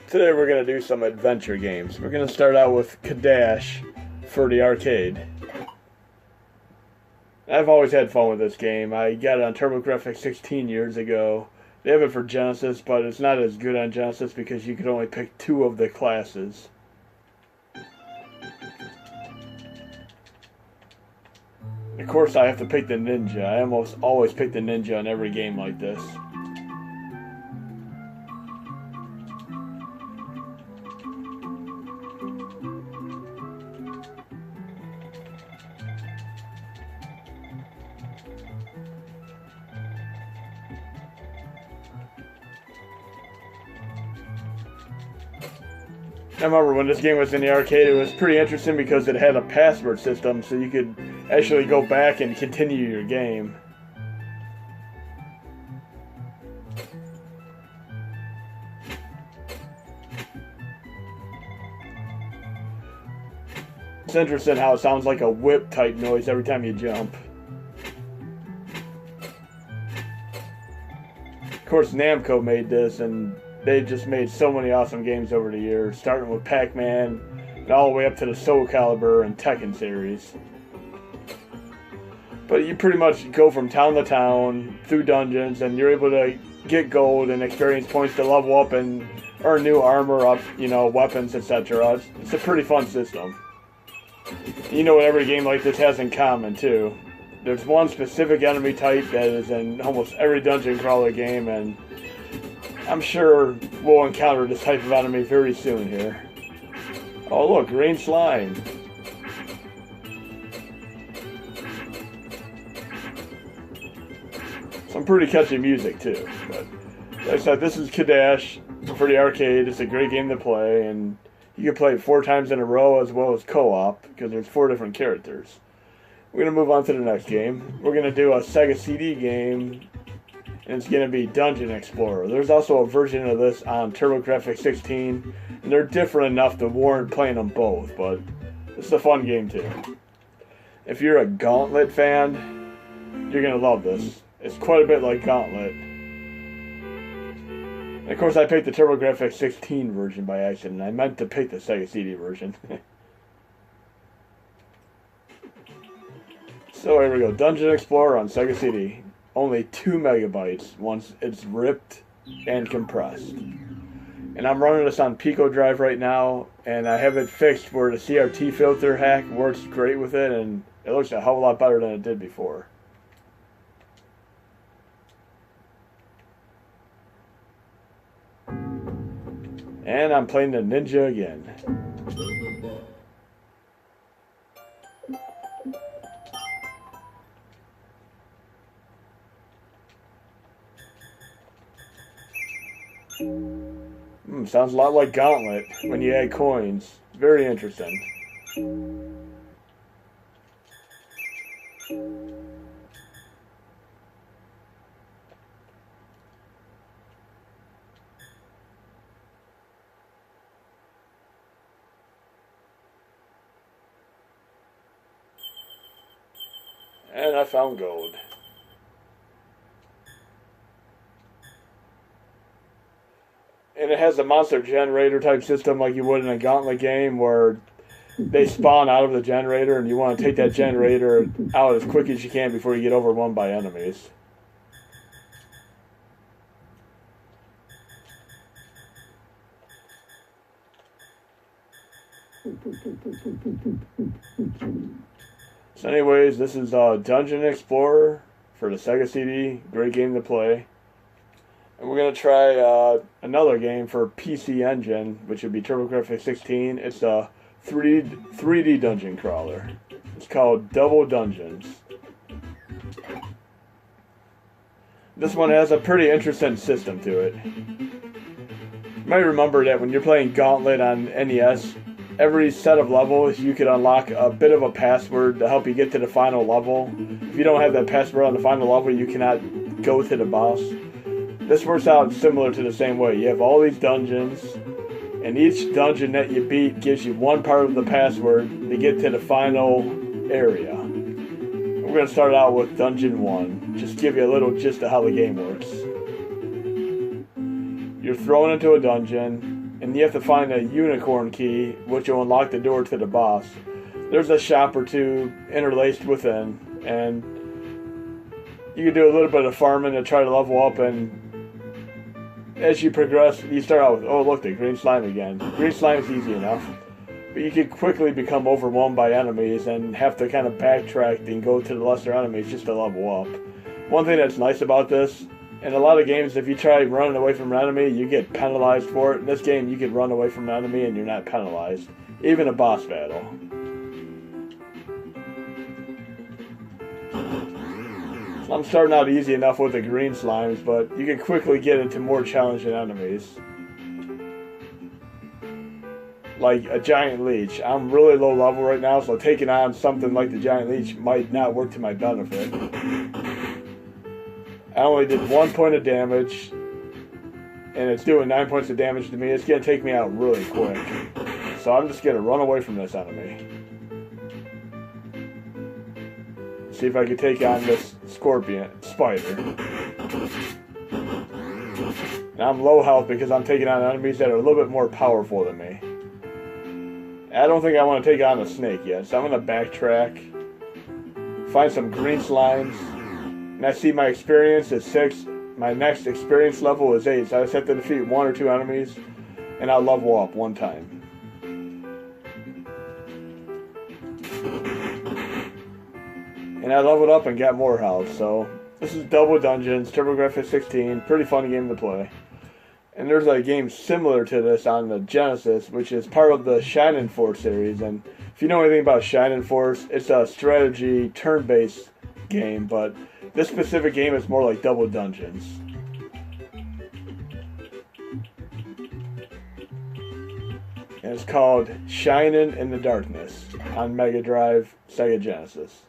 Today we're going to do some adventure games. We're going to start out with Kadash for the arcade. I've always had fun with this game. I got it on TurboGrafx 16 years ago. They have it for Genesis, but it's not as good on Genesis because you could only pick 2 of the classes. Of course I have to pick the ninja. I almost always pick the ninja on every game like this. I remember when this game was in the arcade, it was pretty interesting because it had a password system, so you could actually go back and continue your game. It's interesting how it sounds like a whip type noise every time you jump. Of course, Namco made this, and they just made so many awesome games over the years, starting with Pac-Man and all the way up to the Soul Calibur and Tekken series. But you pretty much go from town to town through dungeons, and you're able to get gold and experience points to level up and earn new armor up, weapons, etc. It's a pretty fun system. You know what every game like this has in common too. There's one specific enemy type that is in almost every dungeon crawler game, and I'm sure we'll encounter this type of enemy very soon here. Oh look, green slime. Some pretty catchy music too. But like I said, this is Kadash for the arcade. It's a great game to play, and you can play it 4 times in a row as well as co-op because there's 4 different characters. We're going to move on to the next game. We're going to do a Sega CD game, and it's going to be Dungeon Explorer. There's also a version of this on TurboGrafx 16, and they're different enough to warrant playing them both, but it's a fun game too. If you're a Gauntlet fan, you're going to love this. It's quite a bit like Gauntlet. And of course, I picked the TurboGrafx 16 version by accident. I meant to pick the Sega CD version. So here we go, Dungeon Explorer on Sega CD. Only 2 megabytes once it's ripped and compressed. And I'm running this on Pico Drive right now, and I have it fixed where the CRT filter hack works great with it, and it looks a hell of a lot better than it did before. And I'm playing the ninja again. Sounds a lot like Gauntlet when you add coins. Very interesting. And I found gold. And it has a monster generator type system like you would in a Gauntlet game where they spawn out of the generator and you want to take that generator out as quick as you can before you get overrun by enemies. So anyways, this is Dungeon Explorer for the Sega CD. Great game to play. And we're going to try another game for PC Engine, which would be TurboGrafx 16. It's a 3D dungeon crawler. It's called Double Dungeons. This one has a pretty interesting system to it. You might remember that when you're playing Gauntlet on NES, every set of levels you could unlock a bit of a password to help you get to the final level. If you don't have that password on the final level, you cannot go to the boss. This works out similar to the same way. You have all these dungeons, and each dungeon that you beat gives you one part of the password to get to the final area. We're going to start out with Dungeon 1, just to give you a little gist of how the game works. You're thrown into a dungeon, and you have to find a unicorn key, which will unlock the door to the boss. There's a shop or two interlaced within, and you can do a little bit of farming to try to level up, and as you progress, you start out with, oh look, the green slime again. Green slime is easy enough, but you can quickly become overwhelmed by enemies and have to kind of backtrack and go to the lesser enemies just to level up. One thing that's nice about this, in a lot of games, if you try running away from an enemy, you get penalized for it. In this game, you can run away from an enemy and you're not penalized. Even a boss battle. I'm starting out easy enough with the green slimes, but you can quickly get into more challenging enemies. Like a giant leech. I'm really low level right now, so taking on something like the giant leech might not work to my benefit. I only did 1 point of damage, and it's doing 9 points of damage to me. It's going to take me out really quick. So I'm just going to run away from this enemy. See if I can take on this spider. And I'm low health because I'm taking on enemies that are a little bit more powerful than me. I don't think I want to take on a snake yet, so I'm going to backtrack. Find some green slimes. And I see my experience is 6. My next experience level is 8. So I just have to defeat 1 or 2 enemies, and I'll level up 1 time. And I leveled up and got more health. So this is Double Dungeons, TurboGrafx 16. Pretty fun game to play. And there's a game similar to this on the Genesis, which is part of the Shinin Force series. And if you know anything about Shinin Force, it's a strategy turn-based game, but this specific game is more like Double Dungeons. And it's called Shinin in the Darkness on Mega Drive, Sega Genesis.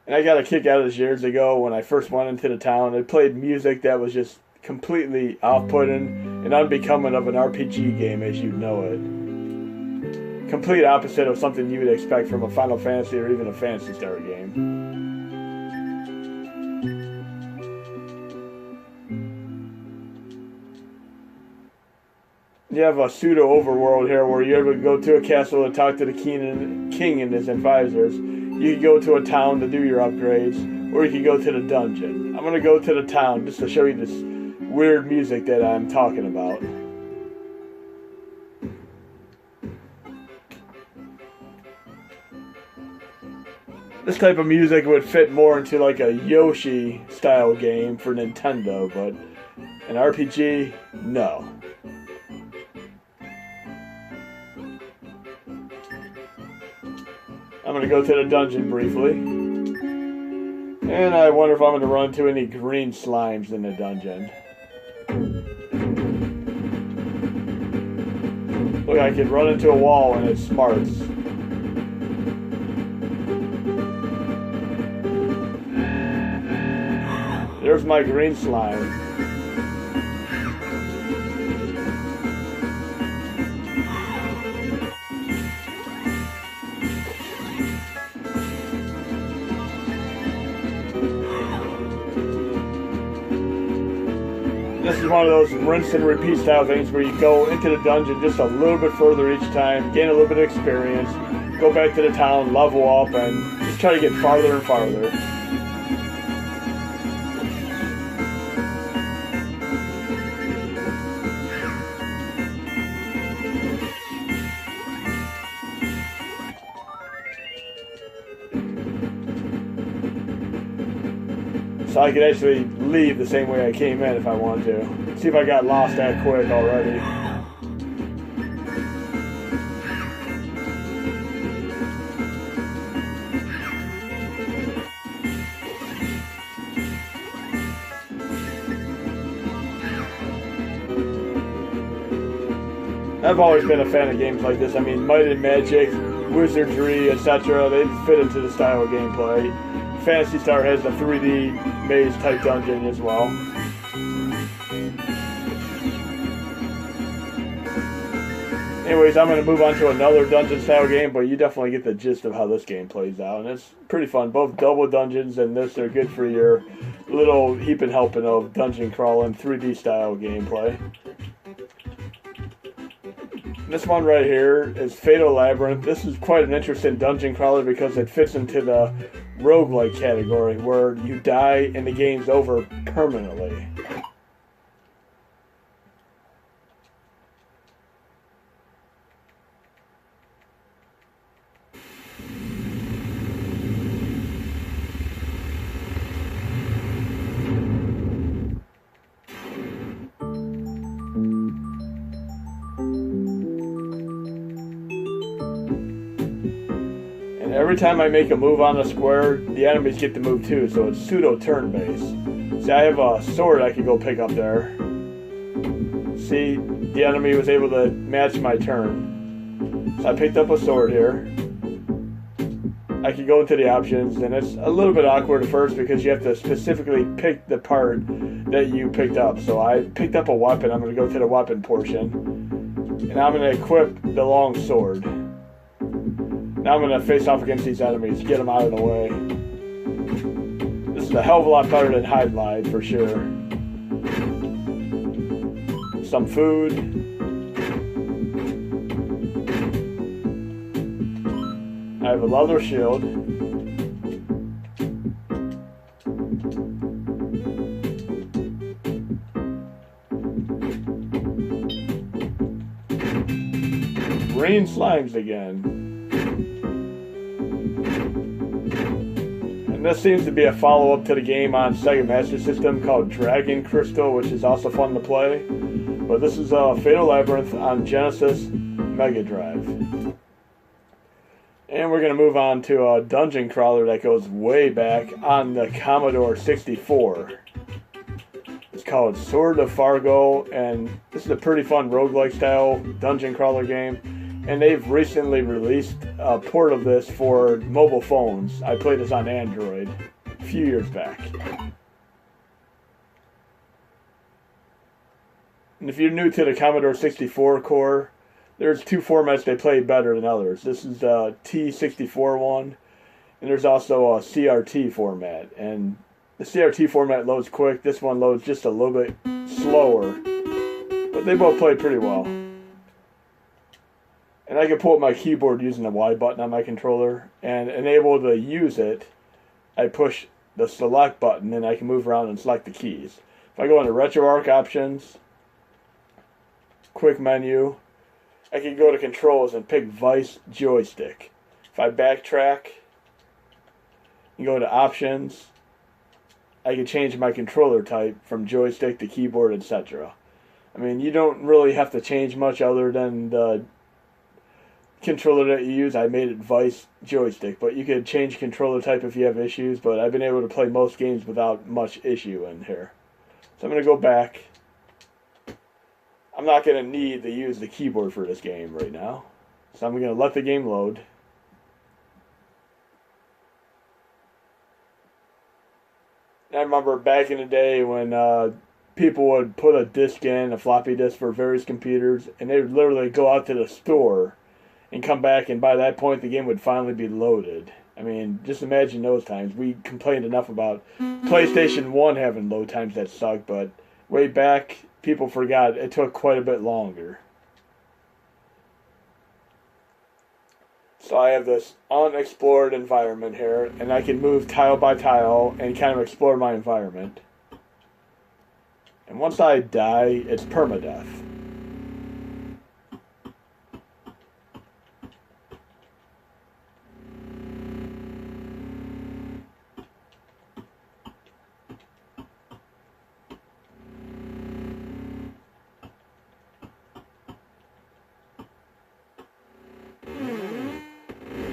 And I got a kick out of this years ago when I first went into the town. It played music that was just completely off-putting and unbecoming of an RPG game as you know it. Complete opposite of something you would expect from a Final Fantasy or even a Phantasy Star game. You have a pseudo-overworld here where you're able to go to a castle to talk to the king and his advisors. You can go to a town to do your upgrades, or you can go to the dungeon. I'm going to go to the town just to show you this weird music that I'm talking about. This type of music would fit more into like a Yoshi style game for Nintendo, but an RPG, no. I'm going to go to the dungeon briefly. And I wonder if I'm going to run into any green slimes in the dungeon. Look, I can run into a wall and it smarts. There's my green slime. This is one of those rinse and repeat style things where you go into the dungeon just a little bit further each time, gain a little bit of experience, go back to the town, level up, and just try to get farther and farther. So I could actually leave the same way I came in if I wanted to. See if I got lost that quick already. I've always been a fan of games like this. I mean, Might and Magic, Wizardry, etc. They fit into the style of gameplay. Phantasy Star has a 3D maze type dungeon as well. Anyways, I'm going to move on to another dungeon style game, but you definitely get the gist of how this game plays out. And it's pretty fun. Both Double Dungeons and this are good for your little heaping helping of dungeon crawling 3D style gameplay. This one right here is Fatal Labyrinth. This is quite an interesting dungeon crawler because it fits into the roguelike category where you die and the game's over permanently. Every time I make a move on a square, the enemies get to move too, so it's pseudo turn-based. See, I have a sword I could go pick up there. See, the enemy was able to match my turn. So I picked up a sword here. I could go into the options, and it's a little bit awkward at first because you have to specifically pick the part that you picked up. So I picked up a weapon. I'm going to go to the weapon portion, and I'm going to equip the long sword. Now I'm going to face off against these enemies, get them out of the way. This is a hell of a lot better than Hide Glide, for sure. Some food. I have a leather shield. Green slimes again. And this seems to be a follow-up to the game on Sega Master System called Dragon Crystal, which is also fun to play. But this is Fatal Labyrinth on Genesis Mega Drive. And we're going to move on to a dungeon crawler that goes way back on the Commodore 64. It's called Sword of Fargo, and this is a pretty fun roguelike style dungeon crawler game. And they've recently released a port of this for mobile phones. I played this on Android a few years back. And if you're new to the Commodore 64 core, there's two formats they play better than others. This is the T64 one, and there's also a CRT format. And the CRT format loads quick. This one loads just a little bit slower. But they both play pretty well. And I can pull up my keyboard using the Y button on my controller, and enable to use it, I push the select button and I can move around and select the keys. If I go into RetroArch options, quick menu, I can go to controls and pick Vice joystick. If I backtrack and go to options, I can change my controller type from joystick to keyboard, etc. I mean, you don't really have to change much other than the controller that you use. I made it Vice joystick, but you could change controller type if you have issues, but I've been able to play most games without much issue in here. So I'm going to go back. I'm not going to need to use the keyboard for this game right now, so I'm going to let the game load. I remember back in the day when people would put a disc in, a floppy disk for various computers, and they would literally go out to the store and come back, and by that point the game would finally be loaded. I mean, just imagine those times. We complained enough about PlayStation 1 having load times that sucked, but way back, people forgot it took quite a bit longer. So I have this unexplored environment here, and I can move tile by tile and kind of explore my environment. And once I die, it's permadeath.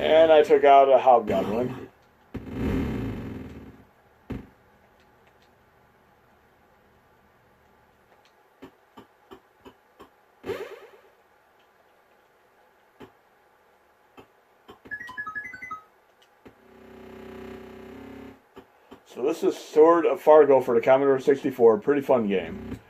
And I took out a hobgoblin. So this is Sword of Fargo for the Commodore 64. Pretty fun game.